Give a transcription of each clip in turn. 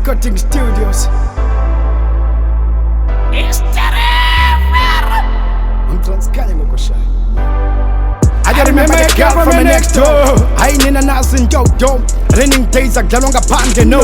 Recording Studios. I'm transcribing ngokushaya. I remember a girl from the next door. I ain't in a nice and dope. Raining days are galonga pande no.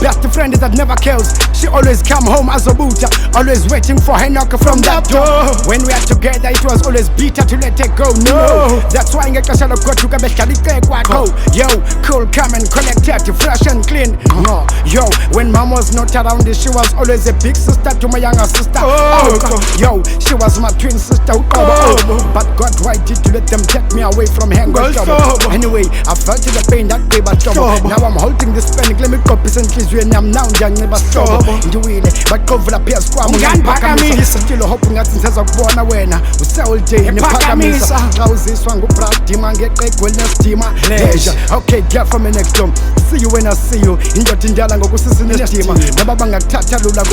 Best friend that never kills. She always come home as a booter. Always waiting for her knock from that door. When we are together it was always bitter to let her go. No, that's why ngekasha lokho kabeshalike kwakho. Yo, cool, calm and collected, fresh and clean. No, yo, when mom was not around, she was always a big sister to my younger sister. Yo, she was my twin sister. But God, why did you let them take me away from her? Anyway, I felt the pain that day, but now I'm holding this pen. Let me copy and kiss you, and I'm now young, but do it. But cover up here, squam, still hoping that since I've born away now. We say all day in the Pakamisa. How's this one go proud? Demand get like wellness team. Okay, girl from the next door. See you when I see you. In your Tinjala, go to the team. The Babanga Tatalula,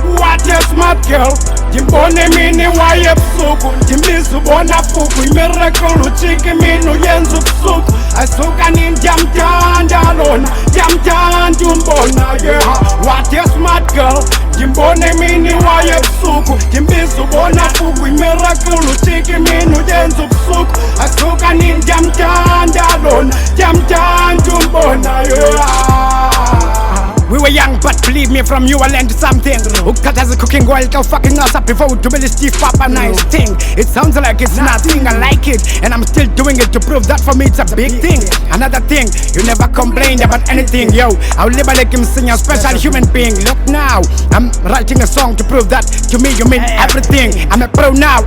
what a smart girl. Timbone mini waye psuku. Timbisu bona fuku. Miracle chiki minu yenzu psuku. Asuka ninjamtanda lona. Jamtandu mbona yeah. What a smart girl. Timbone mini waye psuku. Timbisu bona fuku. Miracle chiki minu yenzu psuku. Asuka ninjamtanda lona. Jamtandu mbona yeah. We were young, but believe me, from you I learned something. Who cut as a cooking oil, go fucking us up before we do really stiff up a nice thing. It sounds like it's nothing, I like it, and I'm still doing it to prove that for me it's a big thing. Another thing, you never complained about anything, yo. I'll never let him sing a special human being. Look now, I'm writing a song to prove that to me you mean everything. I'm a pro now,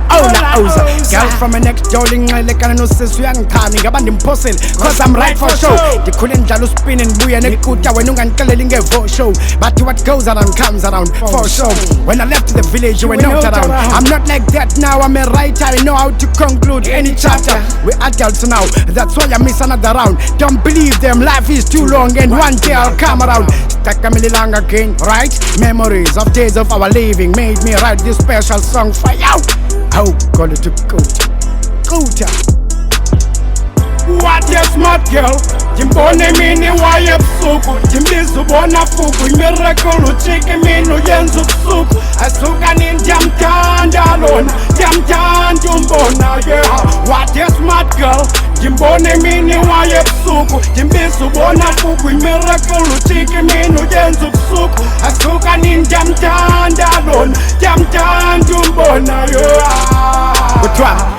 girl from a next door, like I know sis young coming, I'm impossible, cause I'm right for show. The couldn't jalo spinning, we and a kuta when you can tell for show, but what goes around comes around for show. When I left the village, you were not around. I'm not like that now, I'm a writer, I know how to conclude any chapter. We're adults now, that's why I miss another round. Don't believe them, life is too long, and one day I'll come around. Stuck a million long again, right? Memories of days of our living made me write this special song for you. Oh, call it to Kuta. What a smart girl. Timbone mini waye psuku. Timbisu bona fuku. Miracle chiki minu yenzu psuku. Asuka ninjamtanda lona. Jamtandu mbona yeah. What a smart girl. Timbone mini waye psuku. Timbisu bona fuku. Miracle chiki minu yenzu psuku. Asuka ninjamtanda lona. Jamtandu mbona yeah.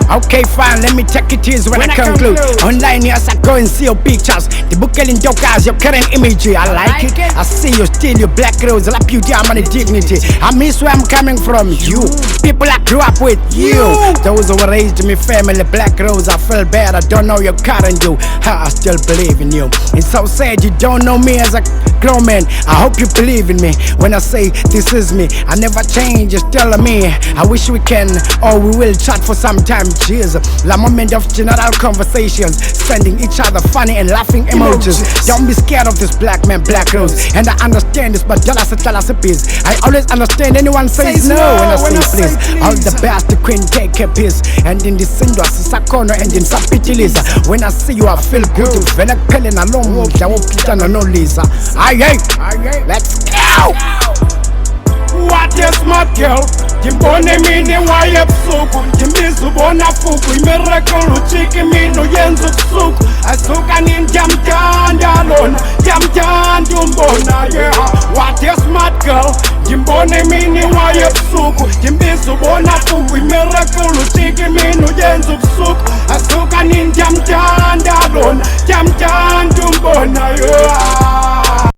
Okay, fine, let me check it easy when I conclude. Online, yes, I go and see your pictures. The book in Dokas, your current imagery, I like it. I see you still, your black rose, I love beauty, I'm on dignity. I miss where I'm coming from, you. People I grew up with, you. Those who were raised in my family, black rose, I feel bad, I don't know your current you. I still believe in you. It's so sad you don't know me as a grown man. I hope you believe in me when I say this is me. I never change, you're still me. I wish we can, or we will chat for some time. Cheers, la moment of general conversations, sending each other funny and laughing emojis. Don't be scared of this black man, black rose. And I understand this, but tell us a piece. I always understand anyone says no when I say please. All the best, the queen take a piece. And in this industry, Sakono and in Sapitiliza. When I see you, I feel good. When I tell you along, I won't put on no Lisa. Aye, let's go. What a smart girl. Timbone mini waye psuku. Timbisu bona fuku. Miracle chiki minu yenzu psuku. Asuka ninjamtanda lona. Jamtandu mbona yeah. What a smart girl. Timbone mini waye psuku. Timbisu bona fuku. Miracle chiki minu yenzu psuku. Asuka ninjamtanda lona. Jamtandu mbona yeah.